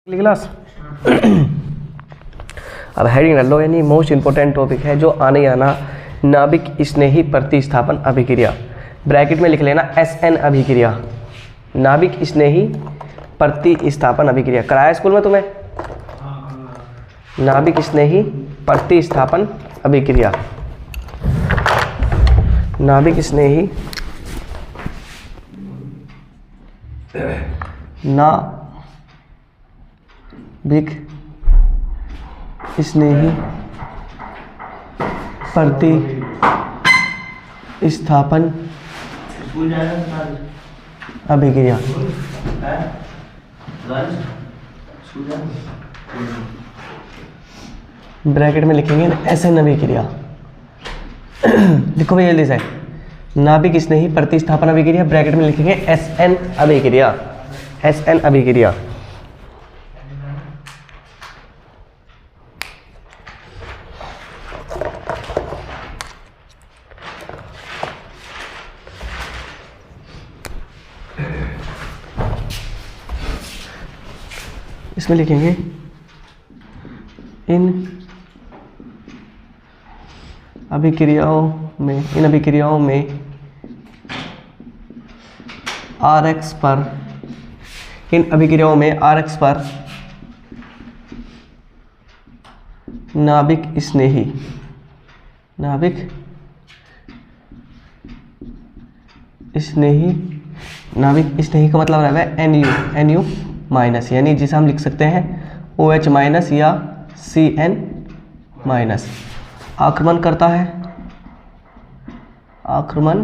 Class अब heading डाल लो, यानी मोस्ट इंपॉर्टेंट टॉपिक है जो आने आना नाभिक स्नेही प्रतिस्थापन अभिक्रिया, ब्रैकेट में लिख लेना SN अभिक्रिया, नाभिक स्नेही प्रतिस्थापन अभिक्रिया। कराया स्कूल में तुम्हें? नाभिक स्नेही प्रतिस्थापन अभिक्रिया, नाभिक स्नेही नाभिक स्नेही प्रतिस्थापन अभिक्रिया। ब्रैकेट में लिखेंगे SN अभिक्रिया। देखो भैया जल्दी से, नाभिक स्नेही प्रतिस्थापन अभिक्रिया, ब्रैकेट में लिखेंगे SN अभिक्रिया, SN अभिक्रिया। इसमें लिखेंगे इन अभिक्रियाओं में RX पर, इन अभिक्रियाओं में RX पर नाभिक स्नेही का मतलब रहेगा NU माइनस, यानी जिसे हम लिख सकते हैं OH माइनस या CN माइनस। आक्रमण करता है, आक्रमण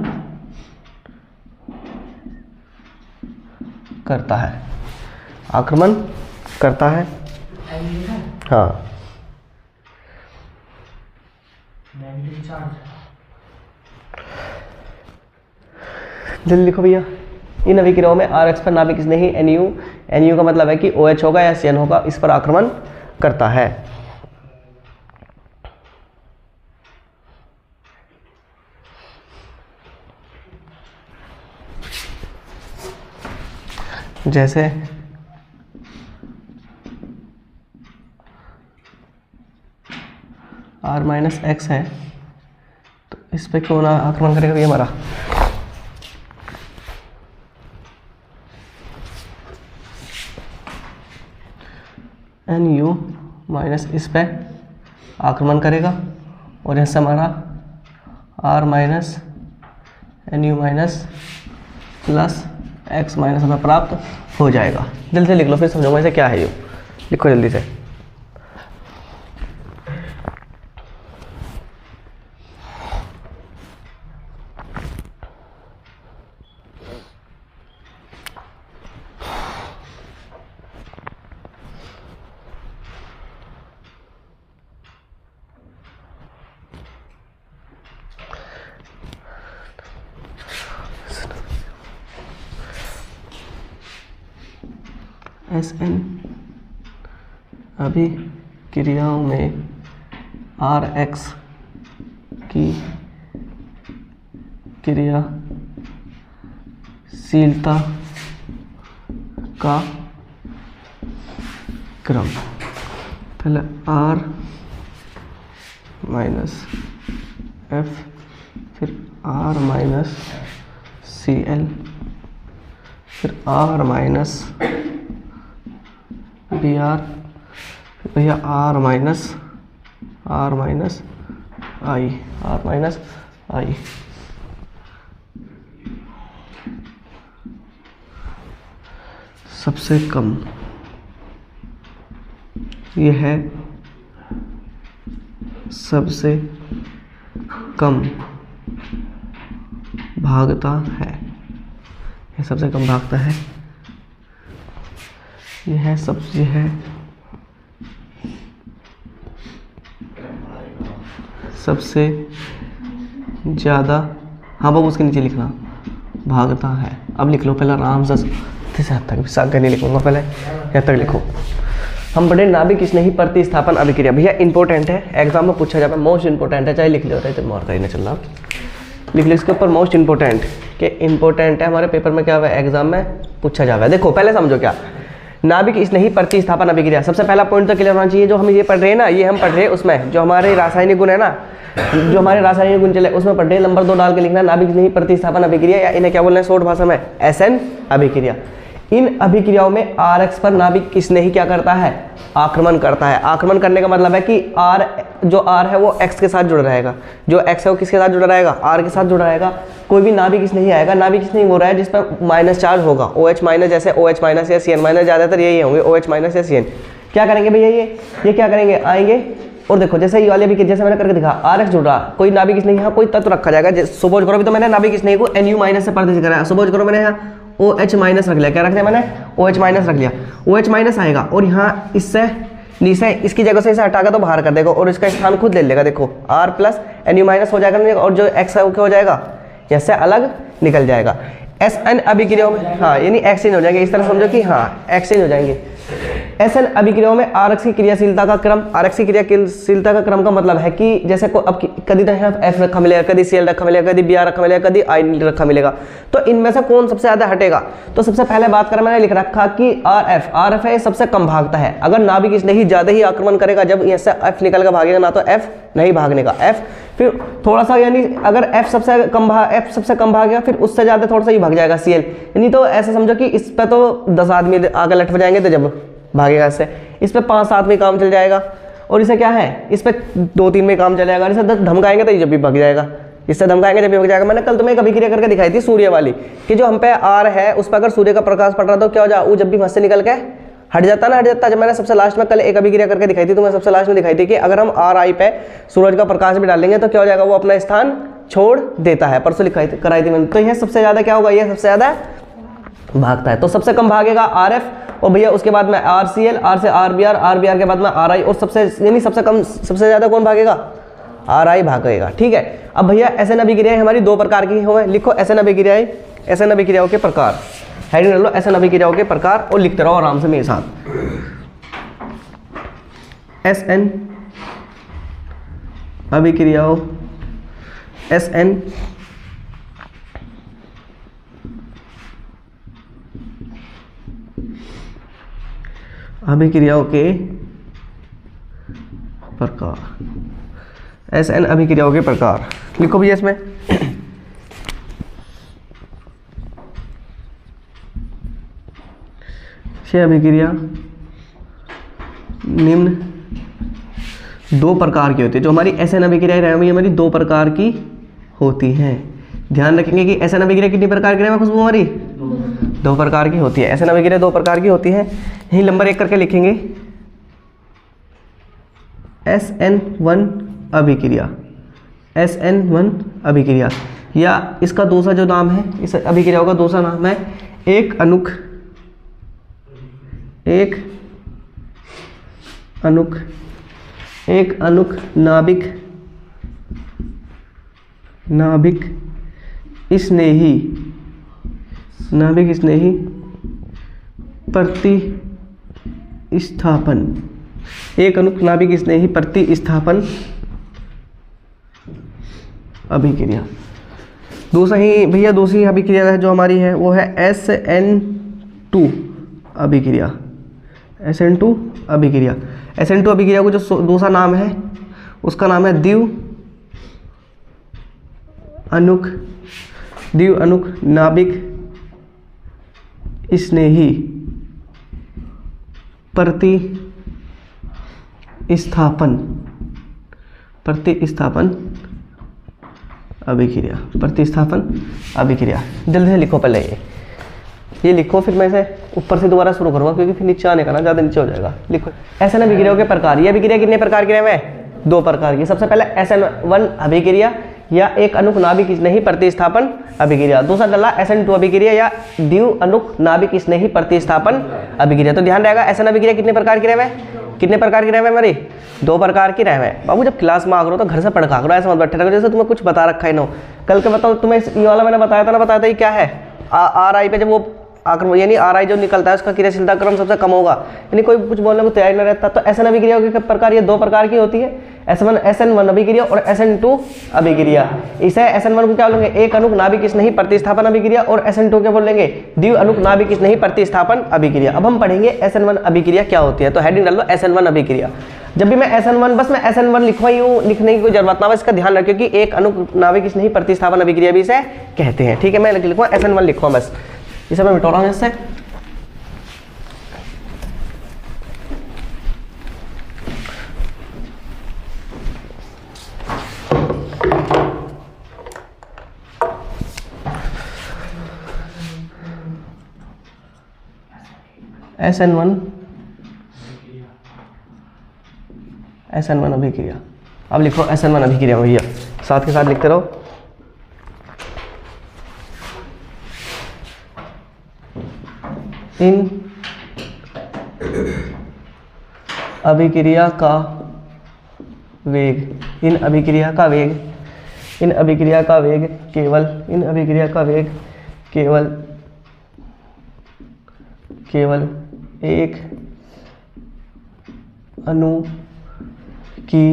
करता है, हाँ। जल्दी लिखो भैया, इन अभिक्रियाओं में RX पर नाभिक स्नेही NU का मतलब है कि OH होगा या CN होगा, इस पर आक्रमण करता है। जैसे R माइनस एक्स है तो इस पे क्यों ना आक्रमण करेगा ये हमारा NU माइनस इस पे आक्रमण करेगा, और यहाँ से हमारा R minus NU minus plus x minus हमें प्राप्त हो जाएगा। जल्दी से लिख लो, फिर समझूंगा इसे क्या है। ये लिखो जल्दी से। SN अभिक्रियाओं में RX की क्रियाशीलता का क्रम, पहले R माइनस F, फिर R माइनस CL, फिर R माइनस BR, भैया R माइनस I। सबसे कम ये है, सबसे कम भागता है, ये सबसे कम भागता है, ये है सबसे ज़्यादा, हाँ बाबू उसके नीचे लिखना भागता है। अब लिख लो पहले आराम से, तक नहीं लिखूंगा, पहले यहाँ तक लिखो। हम पढ़े नाभिक स्नेही प्रतिस्थापन अभिक्रिया। भैया इंपॉर्टेंट है, एग्जाम में पूछा जाता है, मोस्ट इंपॉर्टेंट है, चाहे लिख लो रहे तो मोर का ही नहीं चल रहा, लिख लो इसके ऊपर मोस्ट इंपॉर्टेंट, कि इंपॉर्टेंट है हमारे पेपर में, क्या हुआ एग्जाम में पूछा जाएगा। देखो पहले समझो क्या, नाभिक स्नेही प्रतिस्थापन अभिक्रिया। सबसे पहला पॉइंट तो क्लियर होना चाहिए, जो हम ये पढ़ रहे हैं ना, ये हम पढ़ रहे हैं उसमें जो हमारे रासायनिक गुण है ना, जो हमारे रासायनिक गुण चले उसमें पढ़ रहे हैं। नंबर 2 डाल के लिखना नाभिक स्नेही प्रतिस्थापन अभिक्रिया, या इन्हें क्या बोलना है शॉर्ट भाषा में SN अभिक्रिया। इन अभिक्रियाओं में RX पर नाभिक स्नेही क्या करता है, आक्रमण करता है। आक्रमण करने का मतलब है कि जो R है वो X के साथ जुड़ा रहेगा, जो X है वो किसके साथ जुड़ा रहेगा, R के साथ जुड़ा रहेगा। कोई भी नाभिक स्नेही आएगा, नाभिक स्नेही हो रहा है जिस पर माइनस चार्ज होगा, OH माइनस, जैसे OH माइनस या CN माइनस, ज़्यादातर यही होंगे OH माइनस या CN। क्या करेंगे भैया, ये क्या करेंगे, आएंगे और देखो जैसे ये वाले भी, जैसे मैंने करके दिखा, RX जुड़ रहा, कोई नाभिक स्नेही यहाँ कोई तत्व रखा जाएगा। सपोज करो भी तो मैंने नाभिक स्नेही को NU माइनस से प्रतिस्थापित कराया, सपोज करो मैंने यहाँ OH माइनस रख लिया, क्या रख दिया मैंने, OH माइनस रख लिया। OH माइनस आएगा और यहाँ इससे नीचे इसकी जगह से इसे हटाकर तो बाहर कर देगा और इसका स्थान खुद ले लेगा। देखो R प्लस NU माइनस हो जाएगा और जो X है वो क्या हो जाएगा, इससे अलग निकल जाएगा। SN अभिक्रियाओं में हाँ यानी एक्सचेंज हो जाएंगे, इस तरह समझो कि हाँ एक्सचेंज हो जाएंगे। SN अभिक्रियाओं में RX की क्रियाशीलता का क्रम, RX की क्रियाशीलता का क्रम का मतलब है कि जैसे को अब कभी तो यहाँ F रखा मिलेगा, कभी Cl रखा मिलेगा, कभी Br रखा मिलेगा, कभी I रखा मिलेगा, तो इनमें से कौन सबसे ज्यादा हटेगा। तो सबसे पहले बात करें, मैंने लिख रखा कि RF है सबसे कम भागता है। अगर नाभिक स्नेही ज्यादा ही आक्रमण करेगा, जब यहाँ से F निकल कर भागेगा ना तो F नहीं भागने का, F फिर थोड़ा सा, यानी अगर F सबसे कम भागेगा फिर उससे ज्यादा थोड़ा सा ही भाग जाएगा Cl। यानी तो ऐसे समझो कि इस पे तो 10 आदमी आगे लट जाएंगे तो जब भागेगा इससे, इस पे 5-7 में काम चल जाएगा, और इसे क्या है इस पे 2-3 में काम चलेगा। इसे धमकाएंगे तो ये जब भी भाग जाएगा, इससे धमकाएंगे जब भी भाग जाएगा। मैंने कल तुम्हें एक अभिक्रिया करके दिखाई थी सूर्य वाली, कि जो हम पे R है उस पर अगर सूर्य का प्रकाश पड़ रहा तो क्या हो जाए, वो जब भी वहां से निकल के हट जाता ना, हट जाता। जब मैंने सबसे लास्ट में कल एक अभिक्रिया करके दिखाई थी, तो मैं सबसे लास्ट में दिखाई थी कि अगर हम RI पे सूरज का प्रकाश भी डालेंगे तो क्या हो जाएगा, वो अपना स्थान छोड़ देता है। परसों कराई थी मैंने। तो यह सबसे ज्यादा क्या होगा, यह सबसे ज्यादा भागता है। तो सबसे कम भागेगा RF, और भैया उसके बाद में RCl, R से RBr के बाद में RI, और सबसे यानी सबसे ज्यादा कौन भागेगा, RI भागेगा। ठीक है। अब भैया SN अभिक्रियाएं हमारी 2 प्रकार की हो, लिखो SN अभिक्रियाओं के प्रकार, हेडिंग लो SN अभिक्रियाओं के प्रकार, और लिखते रहो आराम से मेरे साथ। SN अभिक्रियाओं, SN अभिक्रियाओं के प्रकार, SN अभिक्रियाओं के प्रकार लिखो भैया इसमें। यह अभिक्रिया निम्न 2 प्रकार की होती है। जो हमारी SN अभिक्रियाएं हमारी 2 प्रकार की होती हैं। ध्यान रखेंगे कि SN अभिक्रिया कितनी प्रकार की है खुशबू, हमारी 2 प्रकार की होती है। SN अभिक्रिया 2 प्रकार की होती है। यही नंबर 1 करके लिखेंगे, SN1 अभिक्रिया, SN1 अभिक्रिया, या इसका दूसरा जो नाम है, इस अभिक्रियाओं का दूसरा नाम है एक अनुक नाभिक स्नेही प्रतिस्थापन, एक अनुक नाभिक स्नेही प्रतिस्थापन अभिक्रिया। दूसरी अभिक्रिया जो हमारी है वो है SN2 अभिक्रिया, SN2 अभिक्रिया। SN2 अभिक्रिया को जो दूसरा नाम है उसका नाम है द्विव अनुक नाभिक स्नेही प्रतिस्थापन अभिक्रिया, जल्दी से लिखो पहले ये लिखो, फिर मैं इसे ऊपर से दोबारा शुरू करूँगा क्योंकि फिर नीचे आने का ना ज़्यादा नीचे हो जाएगा। लिखो SN अभिक्रियाओं के प्रकार। ये अभिक्रिया कितने प्रकार की है, 2 प्रकार की। सबसे पहले SN1 अभिक्रिया या एक अनुक नाभिक स्नेही प्रतिस्थापन अभिक्रिया। दूसरा डला SN2 अभिक्रिया या द्विव अनुक नाभिक स्नेही प्रतिस्थापन अभिक्रिया। तो ध्यान रहेगा SN अभिक्रिया कितने प्रकार की रहे, हमारी 2 प्रकार की रहे। बाबू जब क्लास में आ करो तो घर से पढ़ खा करो, ऐसा मत बैठे रहो जैसे तुम्हें कुछ बता रखा है ना। कल के बताओ तुम्हें ये वाला मैंने बताया था ये क्या है, RI पे जब वो आक्रमण यानी RI जो निकलता है उसका क्रियाशीलता क्रम सबसे कम होगा, यानी कोई कुछ बोलने को तैयार नहीं रहता। तो SN अभिक्रियाओं के प्रकार ये 2 प्रकार की होती है। SN1 SN1 अभिक्रिया और SN2 अभिक्रिया। इसे SN1 को क्या बोलेंगे, एक अणुक नाभिक स्नेही प्रतिस्थापन अभिक्रिया, और SN2 क्या बोलेंगे, द्वि अणुक नाभिक स्नेही प्रतिस्थापन अभिक्रिया। अब हम पढ़ेंगे SN1 अभिक्रिया क्या होती है, तो हेडिंग डाल लो SN1 अभिक्रिया। जब भी मैं SN1, बस मैं SN1 लिखवाई हूँ, लिखने की कोई जरूरत ना, बस इसका ध्यान रखिए कि एक अणुक नाभिक स्नेही प्रतिस्थापन अभिक्रिया भी इसे कहते हैं। ठीक है, मैं लिखूँ SN1 लिखूँ, बस इसे मैं मिटा रहा हूँ इससे। SN1 अभिक्रिया। अब लिखो SN1 अभिक्रिया भैया, साथ के साथ लिखते रहो। इन अभिक्रिया का वेग, इन अभिक्रिया का वेग, इन अभिक्रिया का वेग केवल, इन अभिक्रिया का वेग केवल केवल एक अणु की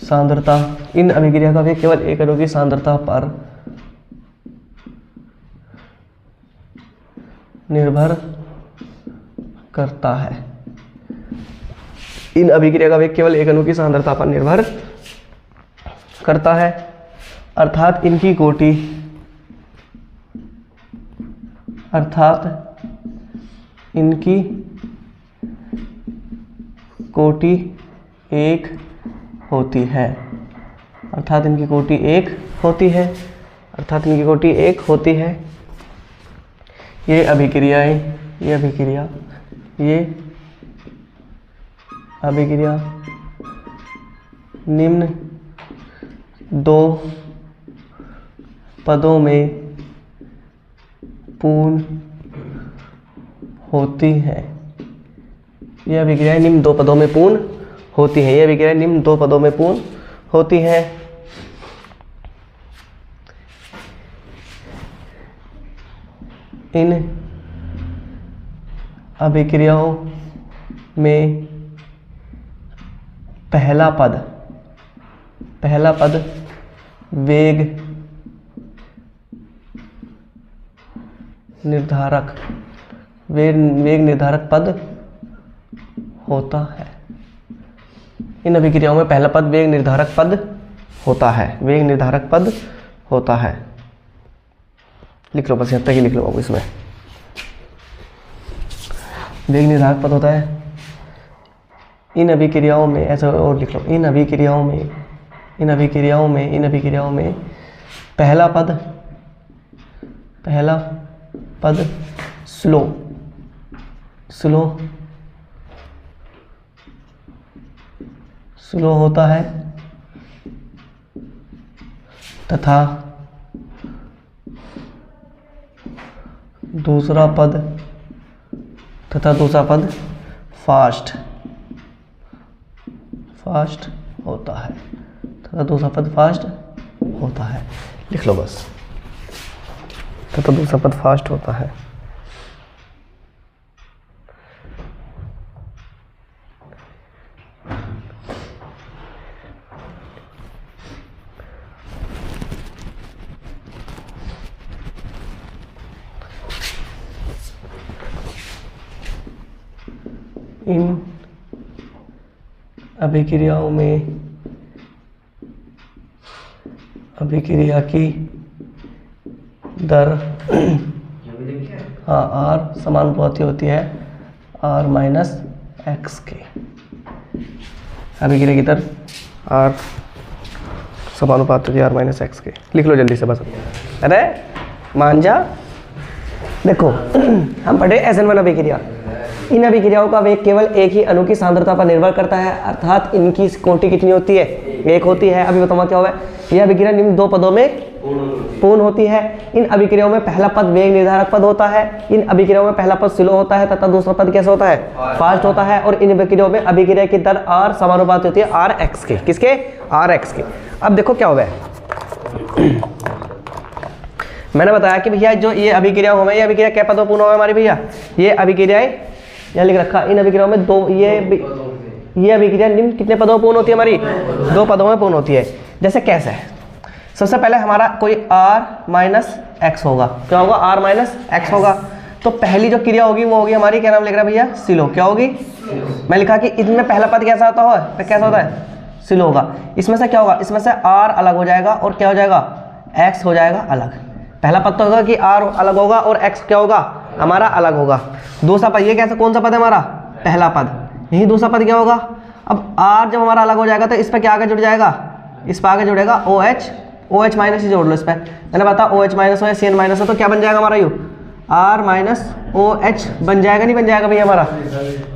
सांद्रता, इन अभिक्रिया का वेग केवल एक अणु की सांद्रता पर निर्भर करता है। इन अभिक्रिया का वेग केवल एक अणु की सांद्रता पर निर्भर करता है, अर्थात इनकी कोटि, अर्थात इनकी कोटि एक होती है, अर्थात इनकी कोटि एक होती है, अर्थात इनकी कोटि एक होती है। ये अभिक्रियाएं, ये अभिक्रिया, ये अभिक्रिया निम्न दो पदों में पूर्ण होती है। यह अभिक्रियाएं निम्न दो पदों में पूर्ण होती है, यह अभिक्रियाएं निम्न दो पदों में पूर्ण होती है। इन अभिक्रियाओं में पहला पद वेग निर्धारक, वेग निर्धारक पद होता है। इन अभिक्रियाओं में पहला पद वेग निर्धारक पद होता है, वेग निर्धारक पद होता है। लिख लो, बस यहाँ तक ही लिख लो बाबू, इसमें वेग निर्धारक पद होता है। इन अभिक्रियाओं में, ऐसा और लिख लो, इन अभिक्रियाओं में, इन अभिक्रियाओं में, इन अभिक्रियाओं में पहला पद स्लो होता है तथा दूसरा पद फास्ट होता है, तथा दूसरा पद फास्ट होता है। लिख लो बस, तथा दूसरा पद फास्ट होता है। इन अभिक्रियाओं में अभिक्रिया की दर हाँ R समानुपाती होती है R माइनस एक्स के। अभिक्रिया की दर R समानुपाती होती है R माइनस एक्स के। लिख लो जल्दी से बस, अरे मान जा। देखो हम पढ़े SN1 अभिक्रिया। इन अभिक्रियाओं का वेग केवल एक ही अणु की सांद्रता पर निर्भर करता है, अर्थात इनकी कोटि कितनी होती है, एक होती है। अभी बताऊंगा क्या हुआ है। यह अभिक्रिया निम्न दो पदों में पूर्ण होती है। इन अभिक्रियाओं में पहला पद वेग निर्धारक पद होता है। इन अभिक्रियाओं में पहला पद स्लो होता है तथा दूसरा पद कैसा होता है, फास्ट होता है। और इन अभिक्रियाओं में अभिक्रिया की दर R समानुपाती होती है R x के। किसके? R x के। अब देखो क्या हुआ है, मैंने बताया कि भैया जो ये अभिक्रिया हो, ये अभिक्रिया क्या पदों पूर्ण हो हमारी भैया, ये अभिक्रियाएं यहाँ लिख रखा। इन अभिक्रियाओं में दो, ये ये अभिक्रिया निम्न कितने पदों में पूर्ण होती है हमारी? 2 पदों में पूर्ण होती है। जैसे कैसे है, सबसे पहले हमारा कोई r माइनस एक्स होगा, क्या होगा? r माइनस एक्स होगा। तो पहली जो क्रिया होगी वो होगी हमारी, क्या नाम लिख रहा है भैया? सिलो। क्या होगी? मैं लिखा कि इसमें पहला पद कैसा होता है? तो कैसा होता है? सिलो होगा। इसमें से क्या होगा? इसमें से r अलग हो जाएगा और क्या हो जाएगा? x हो जाएगा अलग। पहला पद तो होगा कि r अलग होगा और x क्या होगा? हमारा अलग होगा। दूसरा पद, ये कैसे, कौन सा पद है हमारा? पहला पद। यही दूसरा पद क्या होगा? अब r जब हमारा अलग हो जाएगा तो इस पर क्या आगे जुड़ जाएगा? इस पर आगे जुड़ेगा OH माइनस ही जोड़ लो इस पर। मैंने बता OH माइनस हो या CN माइनस हो तो क्या बन जाएगा हमारा? यू R माइनस OH बन जाएगा, नहीं बन जाएगा भैया हमारा?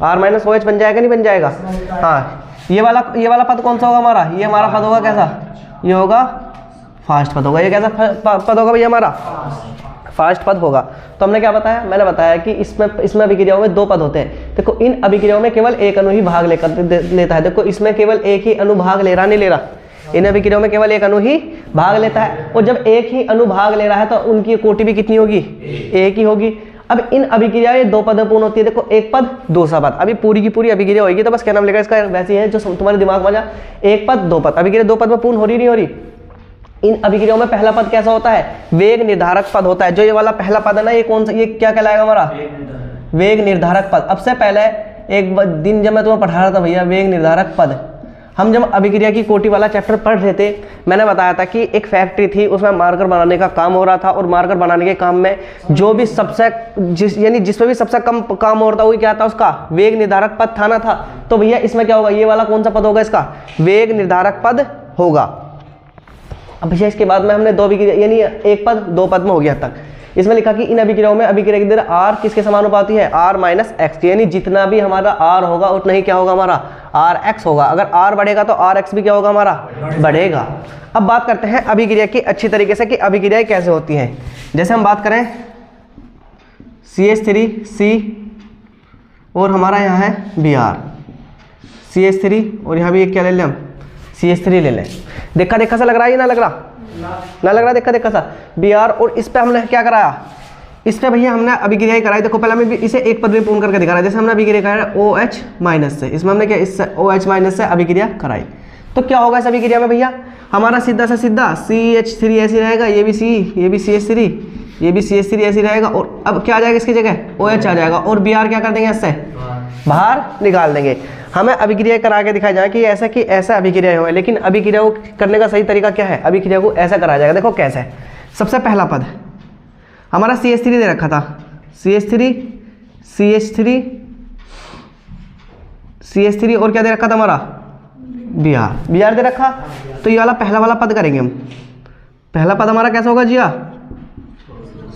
R माइनस OH बन जाएगा, नहीं बन जाएगा? हाँ, ये वाला पद कौन सा होगा हमारा? ये हमारा पद होगा कैसा? ये होगा फास्ट पद होगा। ये कैसा पद होगा भैया हमारा? फास्ट पद होगा। तो हमने क्या बताया? मैंने बताया कि इसमें अभिक्रियाओं में 2 पद होते हैं। देखो इन अभिक्रियाओं में केवल एक अणु ही भाग लेता है। देखो इसमें केवल एक ही अणु भाग ले रहा, नहीं ले रहा? इन अभिक्रियाओं में केवल एक अणु ही भाग लेता है, और जब एक ही अणु भाग ले रहा है तो उनकी कोटि भी कितनी होगी? एक ही होगी। अब इन अभिक्रियाएं 2 पद पूर्ण होती है। देखो एक पद दूसरा पद, अभी पूरी की पूरी अभिक्रिया होगी तो बस क्या नाम लिखा इसका? वैसे ही है जो तुम्हारे दिमाग में आ, एक पद 2 पद, अभिक्रिया 2 पद में पूर्ण हो रही नहीं हो रही? इन अभिक्रियाओं में पहला पद कैसा होता है? वेग निर्धारक पद होता है। जो ये वाला पहला पद है ना, ये कौन सा, ये क्या कहलाएगा हमारा? वेग निर्धारक पद। अब से पहले एक दिन जब मैं तुम्हें पढ़ा रहा था भैया वेग निर्धारक पद, हम जब अभिक्रिया की कोटि वाला चैप्टर पढ़ रहे थे, मैंने बताया था कि एक फैक्ट्री थी, उसमें मार्कर बनाने का काम हो रहा था, और मार्कर बनाने के काम में जो भी सबसे जिसमें भी सबसे कम काम हो रहा था वही क्या था? उसका वेग निर्धारक पद था ना था। तो भैया इसमें क्या होगा? ये वाला कौन सा पद होगा? इसका वेग निर्धारक पद होगा। अब भैया इसके बाद में हमने 2 अभिक्रिया यानी एक पद 2 पद में हो गया तक। इसमें लिखा कि इन अभिक्रियाओं में अभिक्रिया की दर r किसके समानुपाती है? r माइनस एक्स, यानी जितना भी हमारा r होगा उतना ही क्या होगा हमारा? rx होगा। अगर r बढ़ेगा तो rx भी क्या होगा हमारा? बढ़ेगा। अब बात करते हैं अभिक्रिया की अच्छी तरीके से कि अभिक्रियाएं कैसे होती हैं। जैसे हम बात करें CH3C और हमारा यहाँ है Br, CH3 और यहाँ भी एक क्या ले लें हम? CH3 ले लें। देखा सा लग रहा है, ना लग रहा? ना लग रहा? देखा सा Br। और इस पे हमने क्या कराया? इस पे भैया हमने अभिक्रिया कराई। देखो पहले हमें इसे एक पद में पूर्ण करके दिखा रहा है। जैसे हमने अभिक्रिया कराया OH माइनस से, इसमें हमने क्या इससे OH माइनस से अभिक्रिया कराई, तो क्या होगा इस अभिक्रिया में भैया? हमारा सीधा सा सीधा CH3 ऐसी रहेगा, ये भी CH3, ये भी CH3 ऐसी रहेगा, और अब क्या आ जाएगा इसकी जगह? OH आ जाएगा, और Br क्या कर देंगे? इससे बाहर निकाल देंगे। हमें अभिक्रिया करा के दिखाया जाए कि ऐसा अभिक्रिया हो, लेकिन अभिक्रिया को करने का सही तरीका क्या है? अभिक्रिया को ऐसा कराया जाएगा। देखो कैसे है। सबसे पहला पद हमारा CH3 दे रखा था, CH3 और क्या दे रखा था हमारा? Br दे रखा। तो ये वाला पहला वाला पद करेंगे हम। पहला पद हमारा कैसा होगा जिया?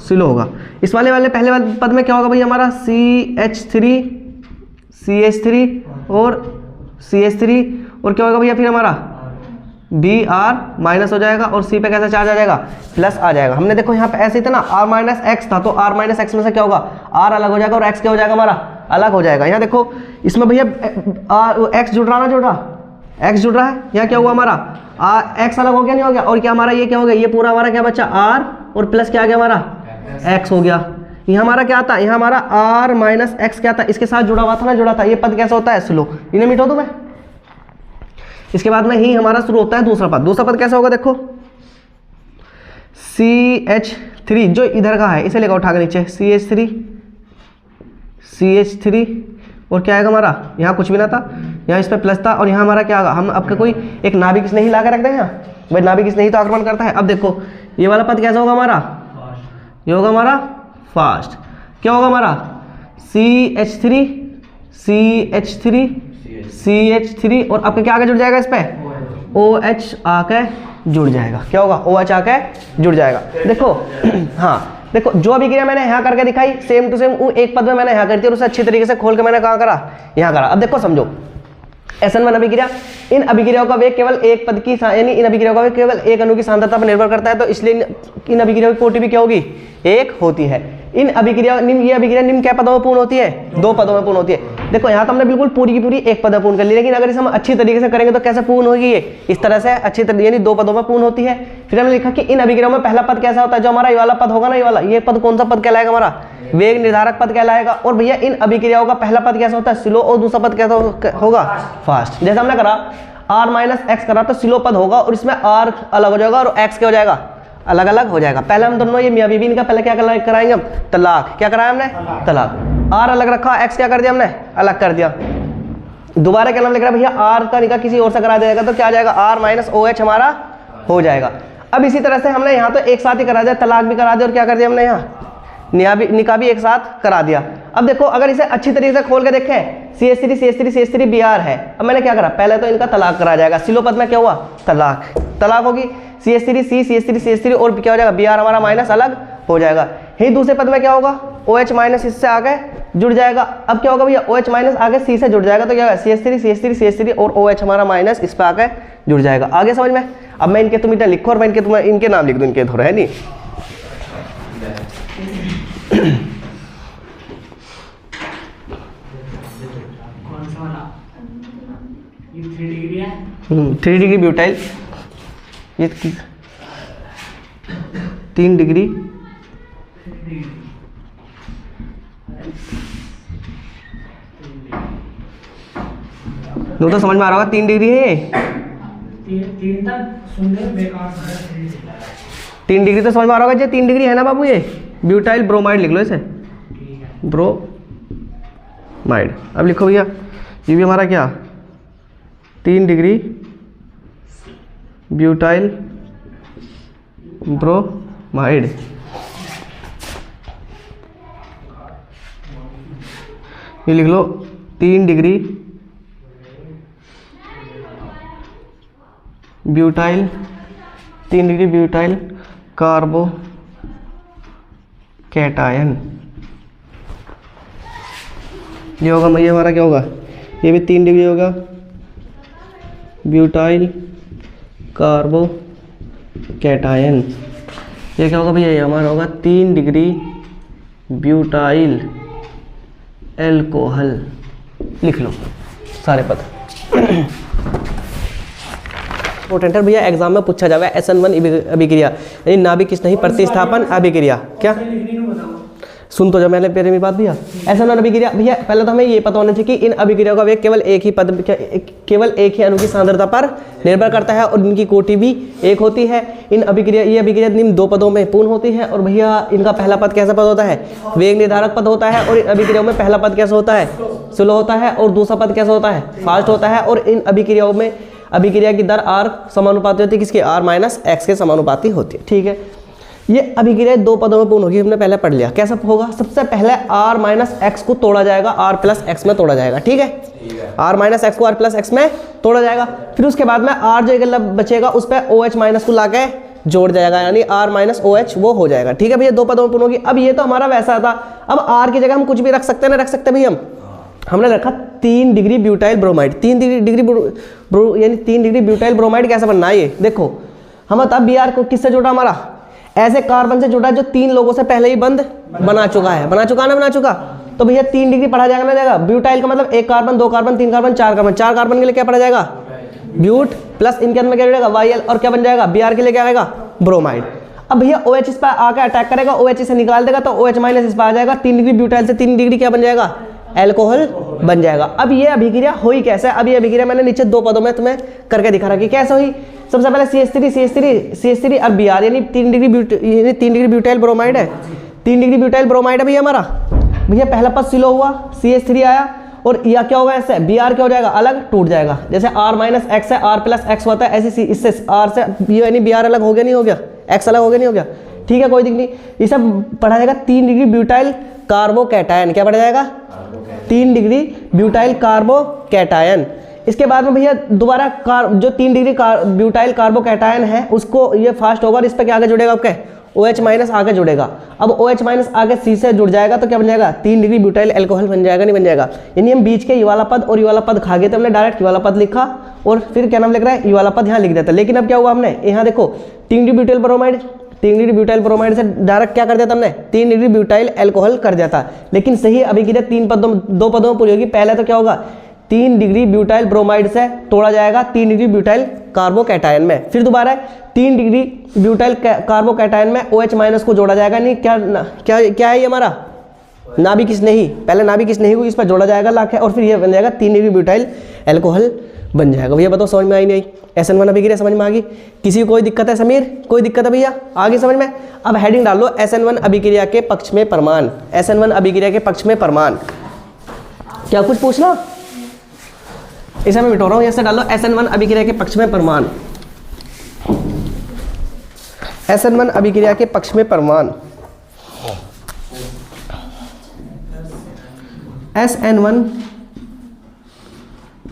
सिलो होगा। इस वाले पहले वाले पद में क्या होगा भाई हमारा? CH3 और CH3 और क्या होगा भैया फिर हमारा? Br माइनस हो जाएगा, और C पे कैसा चार्ज आ जाएगा? प्लस आ जाएगा। हमने देखो यहाँ पे ऐसे ही था ना, R माइनस एक्स था, तो R माइनस एक्स में से क्या होगा? R अलग हो जाएगा और X क्या हो जाएगा हमारा? अलग हो जाएगा। यहाँ देखो इसमें भैया X जुड़ रहा ना, जुड़ रहा? X जुड़ रहा है। यहाँ क्या हुआ हमारा? X अलग हो गया, नहीं हो गया? और क्या हमारा ये क्या हो गया? ये पूरा हमारा क्या बचा? R और प्लस क्या आ गया हमारा? X हो गया। यहाँ हमारा क्या था? यहाँ हमारा R माइनस एक्स क्या था? इसके साथ जुड़ा हुआ था ना, जुड़ा था। ये पद कैसा होता है? स्लो। इन्हें मिटा दूं मैं। इसके बाद में ही हमारा शुरू होता है दूसरा पद। दूसरा पद कैसा होगा? देखो CH3 जो इधर का है इसे लेकर उठा के नीचे, CH3 और क्या आएगा हमारा? यहाँ कुछ भी ना था, यहाँ इस पर प्लस था, और यहाँ हमारा क्या आएगा? हम आपका कोई एक नाभिक इसने ही ला के रख दें यहाँ भाई, नाभिक इसने ही तो आक्रमण करता है। अब देखो ये वाला पद कैसा होगा हमारा? ये होगा हमारा फास्ट। क्या होगा हमारा? CH3 और आपका क्या आके जुड़ जाएगा? इस पे OH आके जुड़ जाएगा। क्या होगा? OH आके जुड़ जाएगा। देखो हाँ देखो जो अभिक्रिया मैंने यहाँ करके दिखाई सेम टू सेम एक पद में मैंने यहाँ करती और उसे अच्छी तरीके से खोल के मैंने कहाँ करा? यहाँ करा। अब देखो समझो SN1 अभिक्रिया, इन अभिक्रियाओं का वेग केवल एक पद की यानी इन अभिक्रियाओं का वेग केवल एक अणु की सांद्रता पर निर्भर करता है, तो इसलिए इन अभिक्रियाओं की कोटि भी क्या होगी? एक होती है। इन अभिक्रिया ये अभिक्रिया निम्न क्या पदों में पूर्ण होती है? 2 पदों में पूर्ण होती है। देखो यहाँ तो हमने बिल्कुल पूरी की पूरी एक पद में पूर्ण कर ली, लेकिन अगर इसे हम अच्छी तरीके से करेंगे तो कैसे पूर्ण होगी ये, इस तरह से अच्छी तरह, यानी दो पदों में पूर्ण होती है। फिर हमने लिखा कि इन अभिक्रियाओं में पहला पद कैसा होता है, जो हमारा ये वाला पद होगा ना, ये वाला, ये पद कौन सा पद कहलाएगा, हमारा वेग निर्धारक पद कहलाएगा। और भैया इन अभिक्रियाओं का पहला पद कैसा होता है, स्लो, और दूसरा पद कैसा होगा, फास्ट। जैसे हमने करा r माइनस एक्स करा तो स्लो पद होगा, और इसमें r अलग हो जाएगा और x क्या हो जाएगा, अलग अलग हो जाएगा। पहले हम दोनों ये मियां बीवी इनका पहले क्या कराएंगे हम, तलाक। क्या कराया हमने, तलाक। r अलग रखा, x क्या कर दिया हमने, अलग कर दिया। दोबारा क्या नाम लिख रहा है भैया, r का निकाह किसी और से करा देगा तो क्या आ जाएगा, r माइनस ओ एच हमारा हो जाएगा। अब इसी तरह से हमने यहाँ तो एक साथ ही करा दिया, तलाक भी करा दिया, और क्या कर दिया हमने यहाँ निकाह भी एक साथ करा दिया। अब देखो अगर इसे अच्छी तरीके से खोल के देखें, CH3 CH3 CH3 Br है। अब मैंने क्या करा, पहले तो इनका तलाक करा जाएगा, सिलो पद में क्या हुआ, तलाक, तलाक होगी, CH3 C CH3 CH3 और क्या हो जाएगा, Br हमारा माइनस अलग हो जाएगा। ही दूसरे पद में क्या होगा, OH माइनस इससे आगे जुड़ जाएगा। अब क्या होगा भैया, OH माइनस आगे C से जुड़ जाएगा, तो क्या होगा, CH3 CH3 CH3 और OH हमारा माइनस इस पर आगे जुड़ जाएगा। आगे समझ में। अब मैं इनके तुम इतना लिखो और मैं इनके नाम लिख दूँ, इनके थोड़े है नहीं। कौन सा वाला, ये 3 डिग्री है, 3 डिग्री ब्यूटाइल, ये 3 डिग्री तो समझ में आ रहा होगा, 3 डिग्री है ये, 3 तक सुनने बेकार है। 3 डिग्री तो समझ में आ रहा होगा, ये 3 डिग्री है ना बाबू, ये ब्यूटाइल ब्रोमाइड लिख लो इसे, ब्रोमाइड। अब लिखो भैया, ये भी हमारा क्या, 3 डिग्री ब्यूटाइल ब्रोमाइड। ये लिख लो 3 degree butyl, 3 degree butyl कार्बो cation. ये होगा, ये हमारा क्या होगा, ये भी 3 डिग्री होगा, ब्यूटाइल कार्बो कैटायन। ये क्या होगा भैया, ये हमारा होगा 3 डिग्री ब्यूटाइल एल्कोहल। लिख लो सारे पद। इंपॉर्टेंट है भैया, एग्जाम में पूछा जाएगा SN1 अभिक्रिया, यानी नाभिक स्नेही प्रतिस्थापन अभिक्रिया। क्या सुन तो जा मैंने पहले मेरी बात भैया, SN1 अभिक्रिया भैया, पहले तो हमें ये पता होना चाहिए कि इन अभिक्रियाओं का वेग केवल एक ही पद, केवल एक ही अणु की सांद्रता पर निर्भर करता है, और इनकी कोटि भी एक होती है। इन अभिक्रिया, ये अभिक्रिया निम्न 2 पदों में पूर्ण होती है। और भैया इनका पहला पद कैसा पद होता है, वेग निर्धारक पद होता है। और इन अभिक्रियाओं में पहला पद कैसा होता है, स्लो होता है, और दूसरा पद कैसा होता है, फास्ट होता है। और इन अभिक्रियाओं में अभिक्रिया की दर R समानुपाती होती है, किसके, R माइनस एक्स के समानुपाती होती है। ठीक है, ये अभिक्रिया 2 पदों में पूर्ण होगी, हमने पहले पढ़ लिया। कैसा होगा, सबसे पहले R माइनस एक्स को तोड़ा जाएगा, R प्लस एक्स में तोड़ा जाएगा। ठीक है, R माइनस एक्स को R प्लस एक्स में तोड़ा जाएगा। फिर उसके बाद में R जो एक बचेगा उस पर OH माइनस को लाके जोड़ जाएगा, यानी R माइनस OH वो हो जाएगा। ठीक है भैया, 2 पदों में पूर्ण होगी। अब ये तो हमारा वैसा था, अब R की जगह हम कुछ भी रख सकते हैं ना, रख सकते हैं भैया। हमने रखा 3 डिग्री ब्यूटाइल ब्रोमाइड, 3 डिग्री यानी 3 डिग्री ब्यूटाइल ब्रोमाइड कैसा बनना है, ये देखो हम तब Br को किससे जोड़ा, हमारा ऐसे कार्बन से जुड़ा जो 3 लोगों से पहले ही बंद बना चुका है, बना चुका। तो भैया 3 डिग्री पढ़ा जाएगा ना, जाएगा ब्यूटाइल का मतलब 1 carbon 2 carbon 3 carbon 4 carbon, 4 carbon के लिए क्या पढ़ा जाएगा, ब्यूट, प्लस इनके अंदर क्या जुड़ेगा YL, और क्या बन जाएगा, Br के लिए क्या आएगा, ब्रोमाइड। अब भैया OH इस पर आकर अटैक करेगा, OH से निकाल देगा तो OH माइनस इस पर आ जाएगा, 3 डिग्री ब्यूटाइल से 3 डिग्री क्या बन जाएगा, एल्कोहल बन जाएगा। अब ये अभिक्रिया हुई कैसे, अब ये अभिक्रिया मैंने नीचे 2 पदों में तुम्हें करके दिखा रहा कि कैसे हुई। सबसे पहले CH3 और Br, यानी 3 डिग्री ब्यूटाइल ब्रोमाइड है, 3 डिग्री ब्यूटाइल ब्रोमाइड है भैया हमारा। भैया पहला पद स्लो हुआ, CH3 आया, और यह क्या होगा, ऐसे Br क्या हो जाएगा, अलग टूट जाएगा। जैसे R माइनस एक्स है, R प्लस एक्स होता है, ऐसे इससे R से यानी Br अलग हो गया, नहीं हो गया, X अलग हो गया, नहीं हो गया। ठीक है, कोई दिक्कत नहीं। ये सब पढ़ा जाएगा 3 डिग्री ब्यूटाइल कार्बो कैटायन, क्या पढ़ा जाएगा, 3 डिग्री ब्यूटाइल कार्बो कैटायन। इसके बाद में भैया दोबारा जो 3 डिग्री ब्यूटाइल कार्बो कैटायन है उसको ये फास्ट होगा, और इस पर क्या आगे जुड़ेगा, आपके OH माइनस आगे जुड़ेगा। अब OH माइनस आगे C से जुड़ जाएगा तो क्या बन जाएगा, 3 डिग्री ब्यूटाइल एल्कोहल बन जाएगा, नहीं बन जाएगा। यानी हम बीच के ये वाला पद और ये वाला पद खा गए थे, हमने डायरेक्ट ये वाला पद लिखा और फिर क्या नाम लिख रहा है, ये वाला पद यहाँ लिख देता। लेकिन अब क्या हुआ, हमने यहाँ देखो 3 degree butyl bromide, 3 degree butyl bromide से डायरेक्ट क्या कर देता हमने, 3 डिग्री ब्यूटाइल अल्कोहल कर देता। लेकिन सही अभिक्रिया 2 पदों में पूरी होगी। पहले तो क्या होगा, 3 डिग्री ब्यूटाइल ब्रोमाइड से तोड़ा जाएगा 3 डिग्री ब्यूटाइल कार्बोकैटायन में। फिर दोबारा 3 डिग्री ब्यूटाइल कार्बोकैटायन में OH माइनस को जोड़ा जाएगा। नहीं क्या है ये हमारा नाभिक स्नेही, पहले नाभिक स्नेही को इस पर जोड़ा जाएगा लाके, और फिर ये बन जाएगा 3 डिग्री ब्यूटाइल अल्कोहल बन जाएगा। भैया बताओ समझ में आई नहीं आई? SN1 अभिक्रिया समझ में आ गई? किसी को कोई दिक्कत है समीर, कोई दिक्कत है भैया? आगे समझ में? अब हेडिंग डाल लो SN1 अभिक्रिया के पक्ष में परमाणु। SN1 अभिक्रिया के पक्ष में परमाणु, क्या कुछ पूछना? इसे मैं बिठा रहा हूँ, ऐसे डालो SN1 अभिक्रिया के पक्ष में परमाणु। SN1 अभिक्रिया के पक्ष में परमाणु, SN1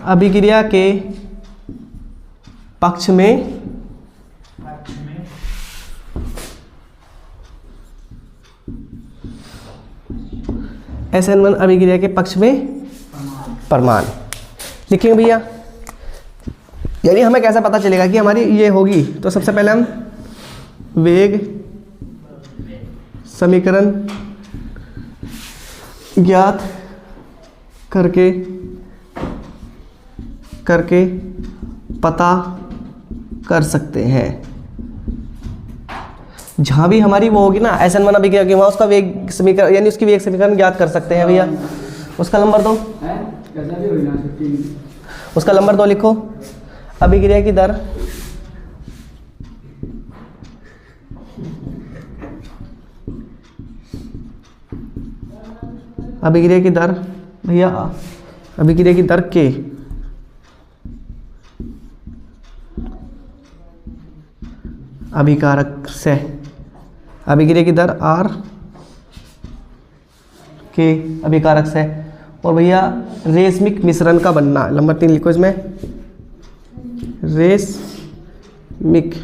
अभिक्रिया के पक्ष में SN1 अभिक्रिया के पक्ष में परमाणु लिखेंगे भैया। यानी हमें कैसे पता चलेगा कि हमारी ये होगी, तो सबसे पहले हम वेग समीकरण ज्ञात करके पता कर सकते हैं। जहाँ भी हमारी वो होगी ना SN1 अभिक्रिया की, वहाँ उसका वेग समीकरण यानी उसकी वेग समीकरण ज्ञात कर सकते हैं भैया। उसका नंबर 2, उसका नंबर 2 लिखो। अभिक्रिया की दर भैया, अभिक्रिया की दर के अभिकारक से, अभिक्रिया की दर R के अभिकारक से। और भैया रेशमिक मिश्रण का बनना, नंबर 3 लिखो इसमें, रेशमिक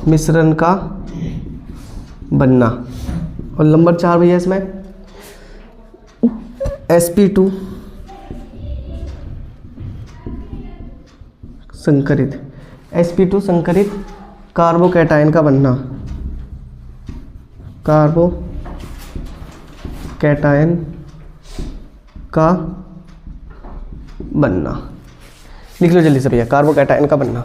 मिश्रण का बनना। और नंबर 4 भैया इसमें sp2 संकरित, sp2 संकरित कार्बोकैटायन का बनना, कार्बोकैटायन का बनना। लिख लो जल्दी से भैया, कार्बोकैटायन का बनना।